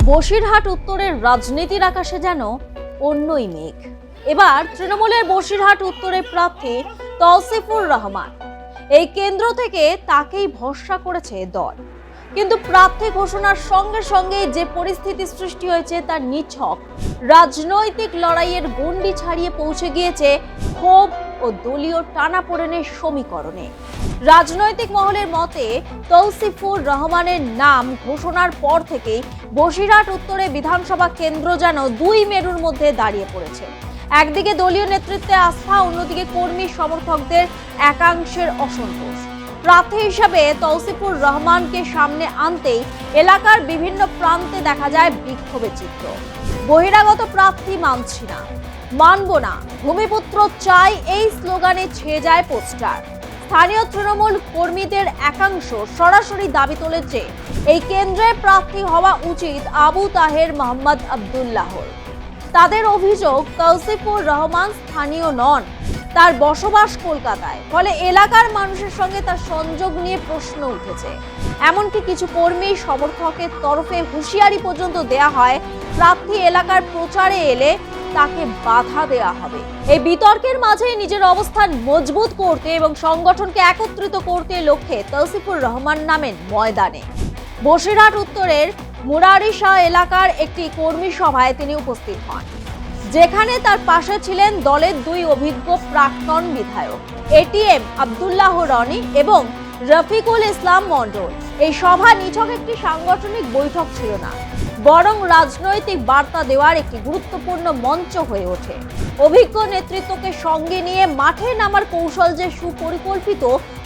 বসিরহাট উত্তরের রাজনীতির আকাশে যেন অন্যই মেঘ। এবার তৃণমূলের বসিরহাট উত্তরের প্রার্থী তৌসিফুর রহমান। এই কেন্দ্র থেকে তাকেই ভরসা করেছে দল, কিন্তু প্রার্থী ঘোষণার সঙ্গে সঙ্গে যে পরিস্থিতি সৃষ্টি হয়েছে তার নিছক রাজনৈতিক লড়াইয়ের গণ্ডি ছাড়িয়ে পৌঁছে গিয়েছে ক্ষোভ ও দলীয় টানাপোড়েনের সমীকরণে। রাজনৈতিক মহলের মতে তৌসিফুর রহমানের নাম ঘোষণার পর থেকেই বসিরহাট উত্তরে বিধানসভা কেন্দ্র যেন দুই মেরুর মধ্যে দাঁড়িয়ে পড়েছে। একদিকে দলীয় নেতৃত্বে আস্থা, অন্যদিকে কর্মী সমর্থকদের একাংশের অসন্তোষ। প্রার্থী হিসাবে তৌসিফুর রহমানকে সামনে আনতেই এলাকার বিভিন্ন প্রান্তে দেখা যায় বিক্ষোভের চিত্র। বহিরাগত প্রার্থী মানছি না, মানব না, ভূমিপুত্র চাই, এই স্লোগানে ছেয়ে যায় পোস্টার। স্থানীয় তৃণমূল কর্মীদের একাংশ সরাসরি দাবি তুলেছে এই কেন্দ্রে প্রার্থী হওয়া উচিত আবু তাহের মোহাম্মদ আব্দুল্লাহর। তাদের অভিযোগ, তৌসিফুর রহমান স্থানীয় নন, তার বসবাস কলকাতায়, ফলে এলাকার মানুষের সঙ্গে তার সংযোগ নিয়ে প্রশ্ন উঠেছে। এমনকি কিছু কর্মী সমর্থকের তরফে হুঁশিয়ারি পর্যন্ত দেয়া হয়, প্রার্থী এলাকার প্রচারে এলে তাকে বাধা দেয়া হবে। এই বিতর্কের মাঝে নিজের অবস্থান মজবুত করতে এবং সংগঠনকে একত্রিত করতে লক্ষ্যে তৌসিফুর রহমান নামেন ময়দানে। বসিরহাট উত্তরের মুরারি শাহ এলাকার একটি কর্মী সভায় তিনি উপস্থিত হন, যেখানে তার পাশে ছিলেন দলের দুই অভিজ্ঞ প্রাক্তন বিধায়ক এটিএম আব্দুল্লাহ রনি এবং রফিকুল ইসলাম মন্ডল। এই সভা নিছক একটি সাংগঠনিক বৈঠক ছিল না, বরং রাজনৈতিক বার্তা দেওয়ার একটি গুরুত্বপূর্ণ মঞ্চ হয়ে ওঠে। অভিজ্ঞ নেতৃত্বকে সঙ্গে নিয়ে মাঠে নামার কৌশল যে সুপরিকল্পিত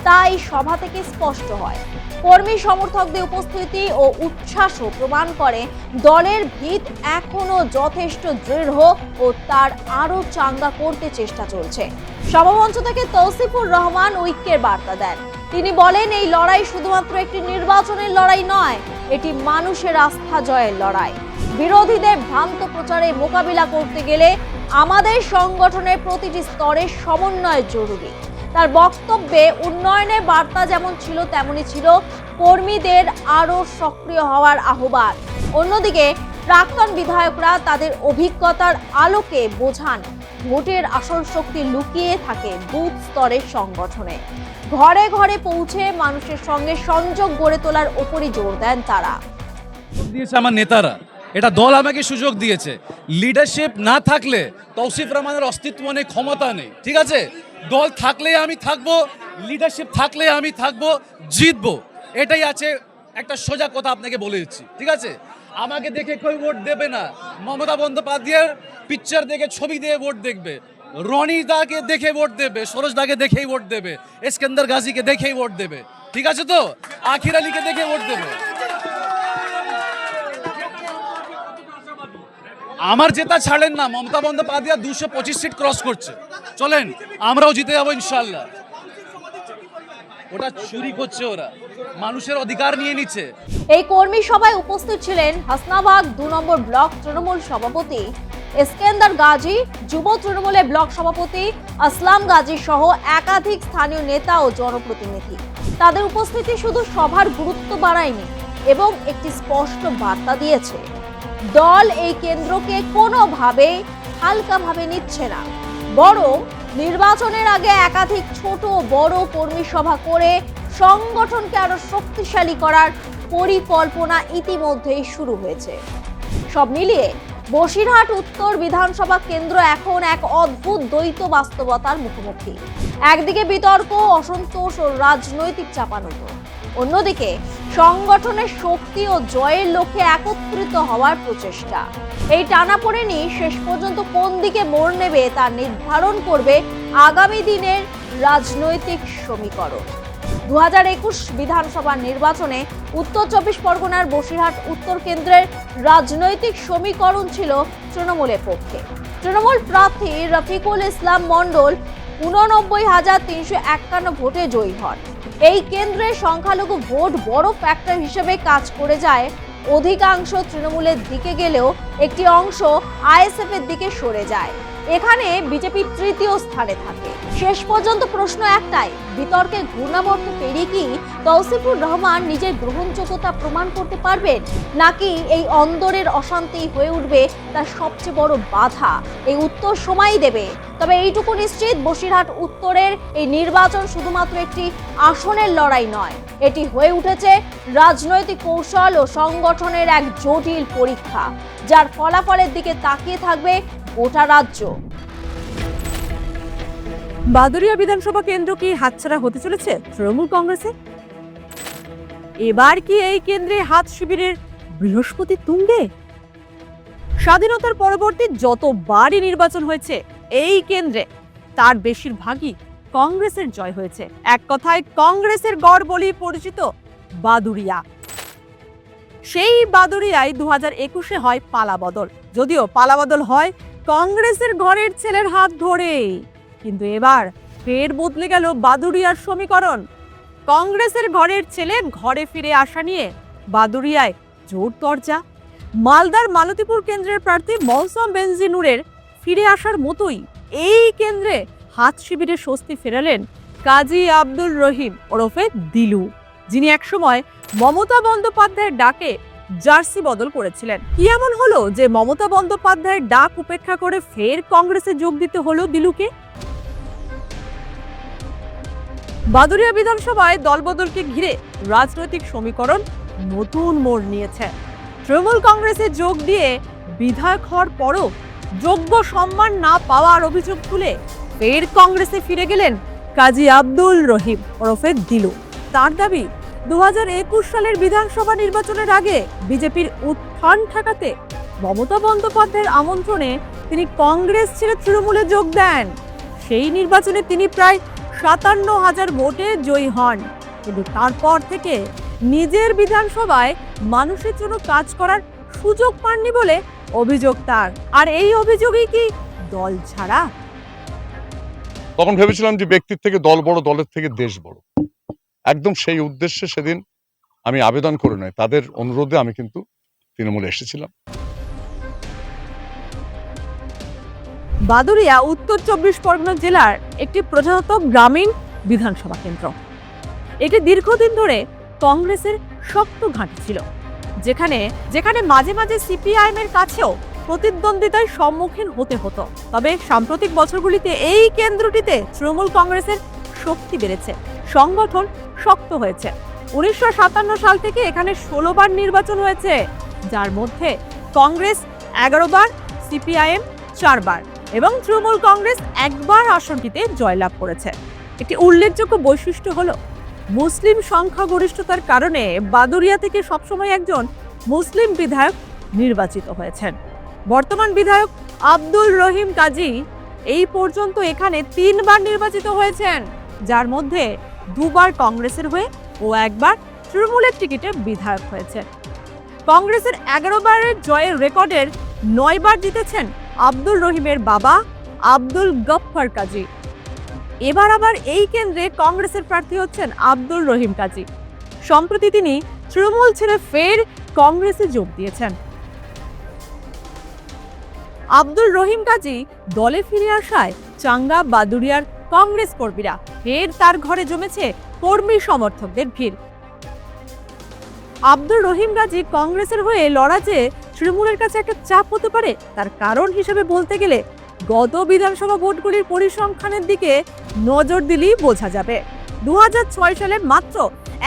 তা এই সভা থেকে স্পষ্ট হয়। কর্মী সমর্থকদের উপস্থিতি ও উচ্ছ্বাসও প্রমাণ করে দলের ভিত এখনো যথেষ্ট দৃঢ় ও তার আরো চাঙ্গা করতে চেষ্টা চলছে। সভামঞ্চ থেকে তৌসিফুর রহমান ঐক্যের বার্তা দেন। তিনি বলেন, এই লড়াই শুধুমাত্র একটি নির্বাচনের লড়াই নয়, এটি মানুষের আস্থা জয়ের লড়াই। বিরোধীদের ভ্রান্ত প্রচারে মোকাবিলা করতে গেলে আমাদের সংগঠনের প্রতিটি স্তরের সমন্বয় জরুরি। তার বক্তব্যে উন্নয়নের বার্তা যেমন ছিল, তেমনি ছিল কর্মীদের আরো সক্রিয় হওয়ার আহ্বান। অন্যদিকে প্রাক্তন বিধায়করা তাদের অভিজ্ঞতার আলোকে বোঝান, ভোটের আসল শক্তি লুকিয়ে থাকে বুথ স্তরের সংগঠনে। ঘরে ঘরে পৌঁছে মানুষের সঙ্গে সংযোগ গড়ে তোলার উপরই জোর দেন তারা। দিয়েছে আমার নেতারা, এটা দল আমাকে সুযোগ দিয়েছে। লিডারশিপ না থাকলে তৌসিফ রহমানের অস্তিত্ব নেই, ক্ষমতা নেই, ঠিক আছে? দল থাকলে আমি থাকবো, লিডারশিপ থাকলে আমি থাকবো, জিতবো, এটাই আছে। একটা সোজা কথা আপনাকে বলে দিচ্ছি, ঠিক আছে? আমাকে দেখে কেউ ভোট দেবে না। মমতা বন্দ্যোপাধ্যায়ের পিকচার দেখে, ছবি দিয়ে ভোট দেখবে, রনি দাকে দেখে ভোট দেবে, সরোজ দাকে দেখেই ভোট দেবে, ইস্কান্দার গাজীকে দেখেই ভোট দেবে, ঠিক আছে তো? আখির আলীকে দেখে ভোট দেবে। আমার জেতা ছাড়েন না, মমতা বন্দ্যোপাধ্যায় 225 সিট ক্রস করছে, চলেন আমরাও জিতে যাবো ইনশাল্লাহ। ওটা চুরি করছে, ওরা মানুষের অধিকার নিয়ে নিচ্ছে। এই কর্মী সভায় উপস্থিত ছিলেন হাসনাবাদ 2 নম্বর ব্লক তৃণমূল সভাপতি ইস্কান্দার গাজী, যুব তৃণমূলের ব্লক সভাপতি আসলাম গাজী সহ একাধিক স্থানীয় নেতা ও জনপ্রতিনিধি। তাদের উপস্থিতি শুধু সভার গুরুত্ব বাড়ায়নি এবং একটি স্পষ্ট বার্তা দিয়েছে, দল এই কেন্দ্রকে কোনোভাবে হালকাভাবে নিচ্ছে না, বরং নির্বাচনের আগে একাধিক ছোট বড় কর্মী সভা করে সংগঠনকে আরো শক্তিশালী করার পরিকল্পনা ইতিমধ্যেই শুরু হয়েছে। সব মিলিয়ে বসিরহাট উত্তর বিধানসভা কেন্দ্র এখন এক অদ্ভুত দ্বৈত বাস্তবতার মুখোমুখি। একদিকে বিতর্ক, অসন্তোষ ও রাজনৈতিক চাপানোতর, অন্যদিকে সংগঠনের শক্তি ও জয়ের লক্ষ্যে একত্রিত হওয়ার প্রচেষ্টা। এই টানাপোড়েনই শেষ পর্যন্ত কোন দিকে মোড় নেবে তা নির্ধারণ করবে আগামী দিনের রাজনৈতিক সমীকরণ। 2021 বিধানসভা নির্বাচনে উত্তর 24 পরগনার বসিরহাট উত্তর কেন্দ্রের রাজনৈতিক সমীকরণ ছিল তৃণমূলের পক্ষে। তৃণমূল প্রার্থী রফিকুল ইসলাম মন্ডল 89,351 ভোটে জয়ী হন। এই কেন্দ্রের সংখ্যালঘু ভোট বড় ফ্যাক্টর হিসেবে কাজ করে যায়। অধিকাংশ তৃণমূলের দিকে গেলেও একটি অংশ আইএসএফ এর দিকে সরে যায়। এখানে বিজেপি তৃতীয় স্থানে থাকে। শেষ পর্যন্ত প্রশ্ন একটাই, বিতর্কে ঘূর্ণাবর্ত পেরিয়ে কি তৌসিফুর রহমান নিজের গ্রহণযোগ্যতা প্রমাণ করতে পারবেন, নাকি এই অন্দরের অশান্তি হয়ে উঠবে তার সবচেয়ে বড় বাধা? এই উত্তর সময়ই দেবে। তবে এইটুকু নিশ্চিত, বসিরহাট উত্তরের এই নির্বাচন শুধুমাত্র একটি আসনের লড়াই নয়, এটি হয়ে উঠেছে রাজনৈতিক কৌশল ও সংগঠনের এক জটিল পরীক্ষা, যার ফলাফলের দিকে তাকিয়ে থাকবে গোটা রাজ্য। বাদুড়িয়া বিধানসভা কেন্দ্র কি হাতছাড়া হতে চলেছে তৃণমূল কংগ্রেসের? এবার কি এই কেন্দ্রে হাত শিবিরের বৃহস্পতি তুঙ্গে? স্বাধীনতার পরবর্তী যতবারই নির্বাচন হয়েছে এই কেন্দ্রে, তার বেশিরভাগই কংগ্রেসের জয় হয়েছে। এক কথায় কংগ্রেসের গড় বলেই পরিচিত বাদুড়িয়া। সেই বাদুড়িয়ায় 2021-এ হয় পালাবদল। যদিও পালাবদল হয় কংগ্রেসের ঘরের ছেলের হাত ধরে, কিন্তু এবার ফের বদলে গেল বাদুড়িয়ার সমীকরণ। কংগ্রেসের ঘরের ছেলে ঘরে ফিরে আসা নিয়ে বাদুড়িয়ায় জোর তরজা। মালদার মালতীপুর কেন্দ্রের প্রার্থী মৌসম বেনজিনুরের ফিরে আসার মতোই এই কেন্দ্রে হাত শিবিরে স্বস্তি ফেরালেন কাজী আব্দুল রহিম ওরফে দিলু, যিনি একসময় মমতা বন্দ্যোপাধ্যায়ের ডাকে জার্সি বদল করেছিলেন। কি এমন হলো যে মমতা বন্দ্যোপাধ্যায়ের ডাক উপেক্ষা করে ফের কংগ্রেসে যোগ দিতে হলো দিলুকে? বাদুড়িয়া বিধানসভায় দলবদলকে ঘিরে রাজনৈতিক সমীকরণ নতুন মোড় নিয়েছে। তৃণমূল কংগ্রেসে যোগ দিয়ে বিধায়ক হওয়ার পরও যোগ্য সম্মান না পাওয়ার অভিযোগ তুলে ফের কংগ্রেসে ফিরে গেলেন কাজী আব্দুল রহিম ওরফে দিলু। তার দাবি, 2021 সালের বিধানসভা নির্বাচনের আগে বিজেপির উত্থান ঠেকাতে মমতা বন্দ্যোপাধ্যায়ের আমন্ত্রণে তিনি কংগ্রেস ছেড়ে তৃণমূলে যোগ দেন। সেই নির্বাচনে তিনি প্রায় 57,000 ভোটে জয়ী হন, কিন্তু তারপর থেকে নিজের বিধানসভায় মানুষের জন্য কাজ করার সুযোগ পাননি বলে অভিযোগ তার। আর এই অভিযোগই কি দল ছাড়া? তখন ভেবেছিলাম যে ব্যক্তির থেকে দল বড়, দলের থেকে দেশ বড়। একদম সেই উদ্দেশ্যে সেদিন আমি আবেদন করে নয়, তাদের অনুরোধে আমি কিন্তু তৃণমূলে এসেছিলাম। বাদুড়িয়া উত্তর 24 পরগনা জেলার একটি প্রধানত গ্রামীণ বিধানসভা কেন্দ্র। এটি দীর্ঘদিন ধরে কংগ্রেসের শক্ত ঘাঁটি ছিল, যেখানে মাঝে মাঝে সিপিআইএম এর কাছেও প্রতিদ্বন্দ্বিতার সম্মুখীন হতে হতো। তবে সাম্প্রতিক বছরগুলিতে এই কেন্দ্রটিতে তৃণমূল কংগ্রেসের শক্তি বেড়েছে, সংগঠন শক্ত হয়েছে। 1957 সাল থেকে এখানে 16 বার নির্বাচন হয়েছে, যার মধ্যে কংগ্রেস 11 বার, সিপিআইএম 4 বার এবং তৃণমূল কংগ্রেস 1 বার আসনটিতে জয়লাভ করেছে। একটি উল্লেখযোগ্য বৈশিষ্ট্য হলো মুসলিম সংখ্যাগরিষ্ঠতার কারণে বাদুড়িয়া থেকে সবসময় একজন মুসলিম বিধায়ক নির্বাচিত হয়েছেন। বর্তমান বিধায়ক আব্দুল রহিম কাজী এই পর্যন্ত এখানে 3 বার নির্বাচিত হয়েছেন, যার মধ্যে 2 বার কংগ্রেসের হয়ে ও 1 বার তৃণমূলের টিকিটে বিধায়ক হয়েছেন। কংগ্রেসের 11 বারের জয়ের রেকর্ডের 9 বার জিতেছেন আব্দুল রহিমের বাবা আব্দুল গফফার কাজী। এবার আবার এই কেন্দ্রে কংগ্রেসের প্রার্থী হচ্ছেন আব্দুল রহিম কাজী। সম্প্রতি তিনি তৃণমূল ছেড়ে ফের কংগ্রেসে যোগ দিয়েছেন। আব্দুল রহিম কাজী দলে ফিরে আসায় চাঙ্গা বাদুড়িয়ার কংগ্রেস কর্মীরা ফের তার ঘরে জমেছে কর্মী সমর্থকদের ভিড়। আব্দুল রহিম কাজী কংগ্রেসের হয়ে লড়া যে তৃণমূলের কাছে একটা চাপ হতে পারে, তার কারণ হিসেবে বলতে গেলে গত বিধানসভা ভোটগুলির পরিসংখ্যানের দিকে নজর দিলেই বোঝা যাবে। 2006 সালে মাত্র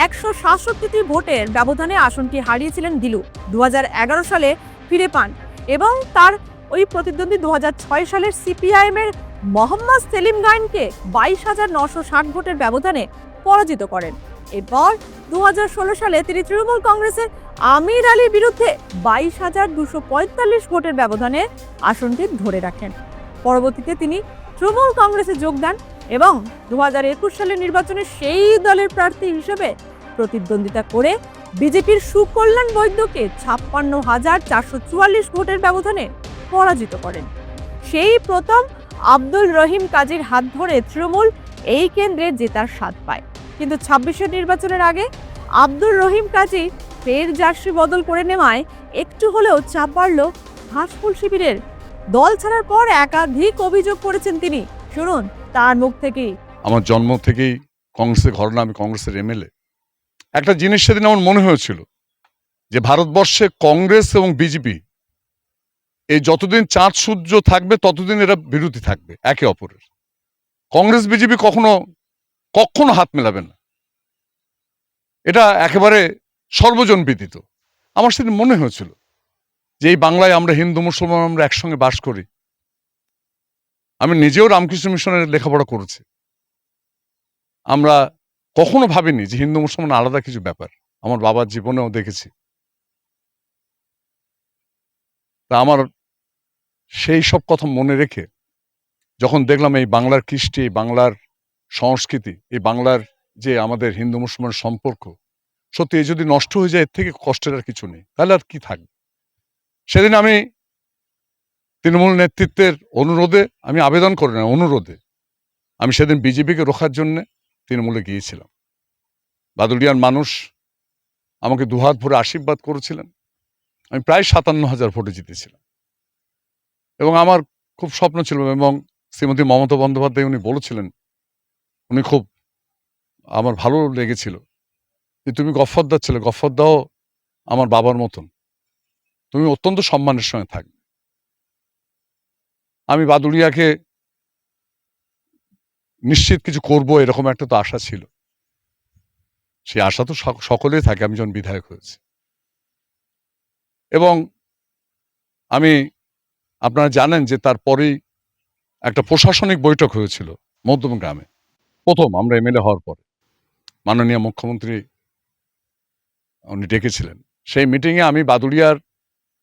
167টি ভোটের ব্যবধানে আসনটি হারিয়েছিলেন দিলু। 2011 সালে ফিরে পান এবং তার ওই প্রতিদ্বন্দ্বী 2006 সালের সিপিআইএম এর মোহাম্মদ সেলিম গাইনকে 22,960 ভোটের ব্যবধানে পরাজিত করেন। এরপর 2016 সালে তিনি তৃণমূল কংগ্রেসের আমির আলীর বিরুদ্ধে 22,245 ভোটের ব্যবধানে আসনটি ধরে রাখেন। পরবর্তীতে তিনি তৃণমূল কংগ্রেসে যোগ দেন এবং 2021 সালের নির্বাচনে সেই দলের প্রার্থী হিসেবে প্রতিদ্বন্দ্বিতা করে বিজেপির সুকল্যাণ বৈদ্যকে 56,444 ভোটের ব্যবধানে পরাজিত করেন। সেই প্রথম আব্দুল রহিম কাজীর হাত ধরে তৃণমূল এই কেন্দ্রে জেতার স্বাদ পায়। কিন্তু 26-এর নির্বাচনের আগে আব্দুল রহিম কাজী ফের জার্সি বদল করে নেওয়ায় একটু হলেও চাপ বাড়ল ঘাসফুল শিবিরের দল ছাড়ার পর একাধিক অভিযোগ করেছেন তিনি। শুনুন তার মুখ থেকেই। আমার জন্ম থেকেই কংগ্রেসের ঘরনা, আমি কংগ্রেসের এমএলএ। একটা জিনিস সেদিন আমার মনে হয়েছিল যে ভারতবর্ষে কংগ্রেস এবং বিজেপি এই যতদিন চাঁদ সূর্য থাকবে ততদিন এরা বিরোধী থাকবে একে অপরের। কংগ্রেস বিজেপি কখনো হাত মেলাবে না, এটা একেবারে সর্বজন বিদিত। আমার সেদিন মনে হয়েছিল যে এই বাংলায় আমরা হিন্দু মুসলমান আমরা একসঙ্গে বাস করি। আমি নিজেও রামকৃষ্ণ মিশনের লেখাপড়া করেছি। আমরা কখনো ভাবিনি যে হিন্দু মুসলমান আলাদা কিছু ব্যাপার, আমার বাবার জীবনেও দেখেছি। তা আমার সেই সব কথা মনে রেখে যখন দেখলাম এই বাংলার কৃষ্টি, এই বাংলার সংস্কৃতি, এই বাংলার যে আমাদের হিন্দু মুসলমান সম্পর্ক, সত্যি এই যদি নষ্ট হয়ে যায় এর থেকে কষ্টের আর কিছু নেই, তাহলে আর কি থাকবে। সেদিন আমি তৃণমূল নেতৃত্বের অনুরোধে, আমি আবেদন করি না, অনুরোধে আমি সেদিন বিজেপিকে রোখার জন্য তৃণমূলে গিয়েছিলাম। বাদুড়িয়ার মানুষ আমাকে দুহাত ভরে আশীর্বাদ করেছিলেন। আমি প্রায় 57,000 ভোটে জিতেছিলাম এবং আমার খুব স্বপ্ন ছিল, এবং শ্রীমতী মমতা বন্দ্যোপাধ্যায় উনি বলেছিলেন, উনি খুব আমার ভালো লেগেছিল যে তুমি গফফরদার ছেলে, গফফরদাও আমার বাবার মতন, তুমি অত্যন্ত সম্মানের সঙ্গে থাকবে। আমি বাদুড়িয়াকে নিশ্চিত কিছু করব এরকম একটা তো আশা ছিল। সেই আশা তো সকলেই থাকে। আমি যখন বিধায়ক হয়েছি এবং আমি, আপনারা জানেন যে তারপরেই একটা প্রশাসনিক বৈঠক হয়েছিল মধ্যম গ্রামে, প্রথম আমরা এমএলএ হওয়ার পরে মাননীয় মুখ্যমন্ত্রী উনি ডেকেছিলেন। সেই মিটিংয়ে আমি বাদুড়িয়ার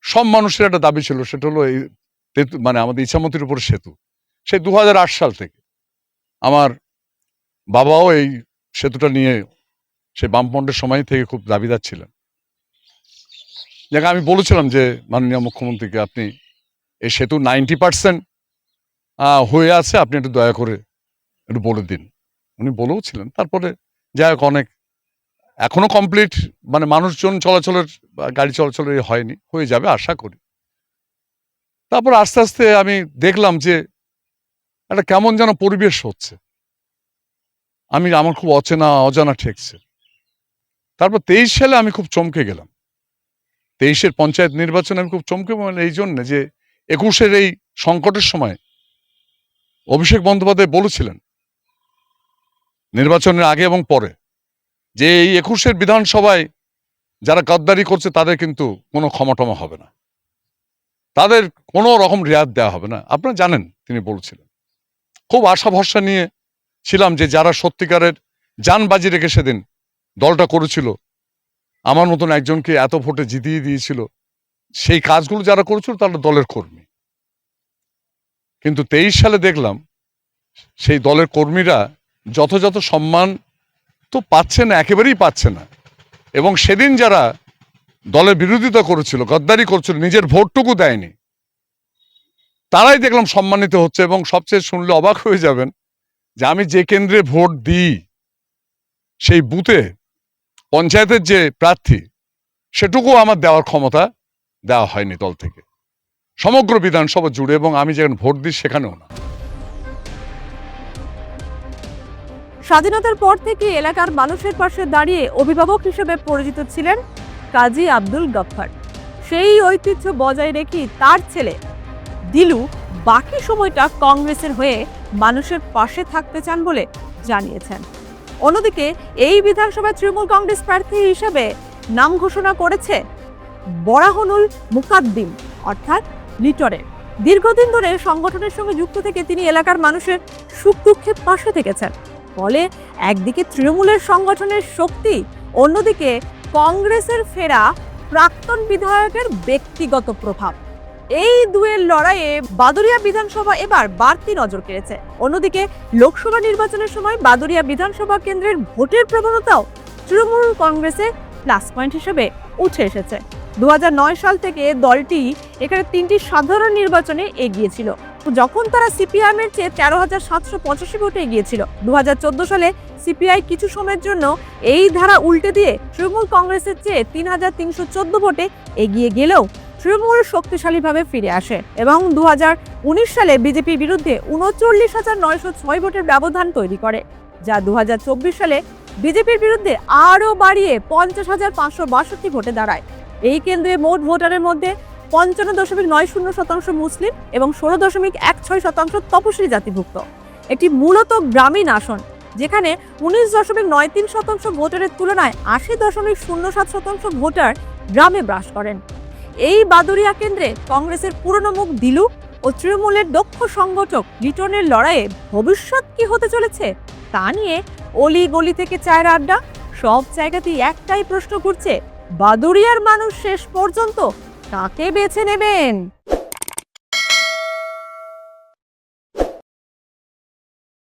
সব মানুষের একটা দাবি ছিল, সেটা হলো এই মানে আমাদের ইছামতির উপর সেতু। সেই 2008 সাল থেকে আমার বাবাও এই সেতুটা নিয়ে সেই বামফ্রন্টের সময় থেকে খুব দাবিদার ছিলেন। যাকে আমি বলেছিলাম যে মাননীয় মুখ্যমন্ত্রীকে, আপনি এই সেতু 90% হয়ে আছে, আপনি একটু দয়া করে একটু বলে দিন। উনি বলেও ছিলেন। তারপরে যাই হোক, অনেক এখনো কমপ্লিট মানে মানুষজন চলাচলের, গাড়ি চলাচলের হয়নি, হয়ে যাবে আশা করি। তারপর আস্তে আস্তে আমি দেখলাম যে একটা কেমন যেন পরিবেশ হচ্ছে, আমার খুব অজানা ঠেকছে। তারপর 23 সালে আমি খুব চমকে গেলাম। 23-এর পঞ্চায়েত নির্বাচনে আমি খুব চমকে গেলাম এই জন্য যে 21-এর এই সংকটের সময় অভিষেক বন্দ্যোপাধ্যায় বলেছিলেন নির্বাচনের আগে এবং পরে যে এই 21-এর বিধানসভায় যারা গাদ্দারি করছে তাদের কিন্তু কোনো ক্ষমা হবে না, তাদের কোনো রকম রেয়াত দেওয়া হবে না। আপনারা জানেন তিনি বলছিলেন। খুব আশা ভরসা নিয়ে ছিলাম যে যারা সত্যিকারের জান বাজি রেখে সেদিন দলটা করেছিল, আমার মতন একজনকে এত ভোটে জিতিয়ে দিয়েছিল, সেই কাজগুলো যারা করেছিল তারা দলের কর্মী। কিন্তু 23 সালে দেখলাম সেই দলের কর্মীরা যথাযথ সম্মান তো পাচ্ছে না, একেবারেই পাচ্ছে না। এবং সেদিন যারা দলের বিরোধিতা করেছিল, গদ্দারি করছিল, নিজের ভোটটুকু দেয়নি, তারাই দেখলাম সম্মানিত হচ্ছে। এবং সবচেয়ে শুনলে অবাক হয়ে যাবেন যে আমি যে কেন্দ্রে ভোট দিই সেই বুথে পঞ্চায়েতের যে প্রার্থী সেটুকু আমার দেওয়ার ক্ষমতা দেওয়া হয়নি দল থেকে, সমগ্র বিধানসভা জুড়ে। এবং আমি যেখানে ভোট দিই সেখানেও না। স্বাধীনতার পর থেকে এলাকার মানুষের পাশে দাঁড়িয়ে অভিভাবক হিসেবে পরিচিত ছিলেন কাজী আব্দুল গফফার। সেই ঐতিহ্য বজায় রেখে তার ছেলে দিলু বাকি সময়টা কংগ্রেসের হয়ে মানুষের পাশে থাকতে চান বলে জানিয়েছেন। অন্যদিকে এই বিধানসভায় তৃণমূল কংগ্রেস প্রার্থী হিসেবে নাম ঘোষণা করেছে বরাহনুল মুকাদ্দিম অর্থাৎ লিটনের। দীর্ঘদিন ধরে সংগঠনের সঙ্গে যুক্ত থেকে তিনি এলাকার মানুষের সুখ দুঃখে পাশে থেকেছেন। ফলে একদিকে তৃণমূলের সংগঠনের শক্তি, অন্যদিকে কংগ্রেসের ফেরা প্রাক্তন বিধায়কের ব্যক্তিগত প্রভাব, এই দুয়ের লড়াইয়ে বাদুড়িয়া বিধানসভা এবার বাড়তি নজর কেড়েছে। অন্যদিকে লোকসভা নির্বাচনের সময় বাদুড়িয়া বিধানসভা কেন্দ্রের ভোটের প্রবণতাও তৃণমূল কংগ্রেসের প্লাস পয়েন্ট হিসেবে উঠে এসেছে। 2009 সাল থেকে দলটি এখানে 3টি সাধারণ নির্বাচনে এগিয়েছিল, যখন তারা সিপিআইএমের চেয়ে 13,785 ভোটে এগিয়েছিল। 2014 সালে সিপিআই কিছু সময়ের জন্য এই ধারা উল্টে দিয়ে তৃণমূল কংগ্রেসের চেয়ে 3,314 ভোটে এগিয়ে গেলেও তৃণমূল শক্তিশালীভাবে ফিরে আসে এবং 2019 সালে বিজেপির বিরুদ্ধে 39,906 ভোটের ব্যবধান তৈরি করে, যা 2024 সালে বিজেপির বিরুদ্ধে আরও বাড়িয়ে 50,562 ভোটে দাঁড়ায়। এই কেন্দ্রে মোট ভোটারের মধ্যে 55.90% মুসলিম এবং 16.16% তপশিলি জাতিভুক্ত। এটি মূলত গ্রামীণ আসন, যেখানে 19.93% ভোটারের তুলনায় 80.07% ভোটার গ্রামে বাস করেন। এই বাদুরিয়া কেন্দ্রে কংগ্রেসের পুরনো মুখ দিলু ও তৃণমূলের দক্ষ সংগঠক লিটনের লড়াইয়ে ভবিষ্যৎ কি হতে চলেছে তা নিয়ে অলি গলি থেকে চায়ের আড্ডা সব জায়গাতেই একটাই প্রশ্ন ঘুরছে, বাদুরিয়ার মানুষ শেষ পর্যন্ত কাকে বেছে নেবেন?